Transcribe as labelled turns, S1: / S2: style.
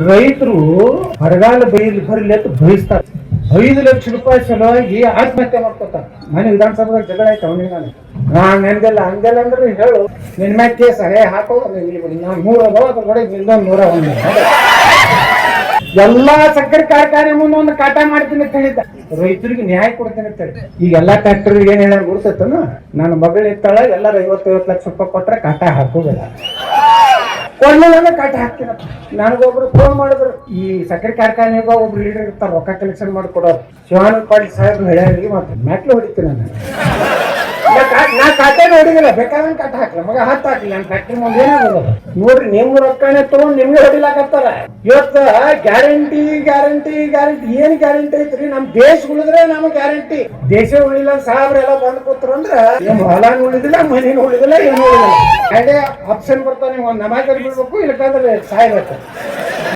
S1: ರೈತರು ಬರಗಾಲ ಬರಲಿ ಅಂತ ಬಯಸ್ತಾರೆ. 5 ಲಕ್ಷ ರೂಪಾಯಿ ಸಲುವಾಗಿ ಆತ್ಮಹತ್ಯೆ ಮಾಡ್ಕೋತಾರ. ಮನೆ ವಿಧಾನಸಭೆದಾಗ ಜಗಳ ಆಯ್ತು ಅವನಿಗೆ ನಾನು ಹಂಗೆಲ್ಲ ಅಂದ್ರೆ ಹೇಳು ನಿನ್ ಮ್ಯಾಗ ಕೇಸ ಹಾಕೋ ನಾನು 100 ಅದಾವ ಅದ್ರ ಕಡೆ ಇನ್ನೊಂದು 101 ಎಲ್ಲಾ ಸಕ್ಕರೆ ಕಾರ್ಖಾನೆ ಮುಂದೆ ಒಂದು ಕಾಟ ಮಾಡ್ತೀನಿ ಅಂತ ಹೇಳಿದ್ದ. ರೈತರಿಗೆ ನ್ಯಾಯ ಕೊಡ್ತೀನಿ ಅಂತ ಹೇಳಿ. ಈಗ ಎಲ್ಲಾ ಫ್ಯಾಕ್ಟರಿ ಏನ್ ಹೇಳ ಗುರ್ತೈತನ ನನ್ನ ಮಗಳು ಇರ್ತಾಳ, ಎಲ್ಲರೂ 50-50 ಲಕ್ಷ ರೂಪಾಯಿ ಕೊಟ್ರೆ ಕಾಟ ಹಾಕೋದಿಲ್ಲ, ಕೊಡ್ಲಿಲ್ಲ ಕಾಟ ಹಾಕ್ತೀನಿ. ನನಗೊಬ್ರು ಫೋನ್ ಮಾಡಿದ್ರು, ಈ ಸಕ್ಕರೆ ಕಾರ್ಖಾನೆಗ ಒಬ್ರು ಲೀಡರ್ ಇರ್ತಾರ ರೊಕ್ಕ ಕಲೆಕ್ಷನ್ ಮಾಡಿ ಕೊಡೋರು, ಶಿವಾನಂದ ಪಾಟೀಲ್ ಸಾಹೇಬ್ರು ಹೇಳ್ಯಾರಿಗೆ ಮತ್ತೆ ಮೆಟ್ಲು ಹೊಡಿತೀನಿ ನಾನು. ನಾ ಕಾಟೆ ನೋಡಿದಿಲ್ಲ, ಬೇಕಾದಂಗ ಕಾಟ ಹಾಕ್ಲ ಮಗ ಹತ್ತು ಹಾಕ್ಲಿ ನನ್ನ ಫ್ಯಾಕ್ಟ್ರಿ ಮುಂದೆ ಏನಾಗೋದು ನೋಡ್ರಿ. ನಿಮ್ ರೊಕ್ಕನೇ ತಗೊಂಡ್ ನಿಮ್ಗೆ ಹೊಡಿಲಾಕತ್ತಾರ. ಇವತ್ತ ಗ್ಯಾರಂಟಿ ಗ್ಯಾರಂಟಿ ಗ್ಯಾರಂಟಿ ಏನ್ ಗ್ಯಾರಂಟಿ ಐತ್ರಿ? ನಮ್ ದೇಶ ಉಳಿದ್ರೆ ನಮ್ಗೆ ಗ್ಯಾರಂಟಿ. ದೇಶ ಉಳಿಲ್ಲ ಸಾಹೇಬ್ರ ಎಲ್ಲ ಬಂದ್ ಕೂತ್ರ ಅಂದ್ರ ನಿಮ್ ಹೊಲನು ಉಳಿದಿಲ್ಲ, ಮನೇನು ಉಳಿದಿಲ್ಲ, ಏನು ಉಳಿದಿಲ್ಲ. ಎರಡೇ ಆಪ್ಷನ್ ಬರ್ತಾವ, ನೀವು ಒಂದ್ ನಮಾಜ್ ಬಿಡ್ಬೇಕು, ಇಲ್ಲಕಂದ್ರೆ ಸಾಯ್ಬೇಕು.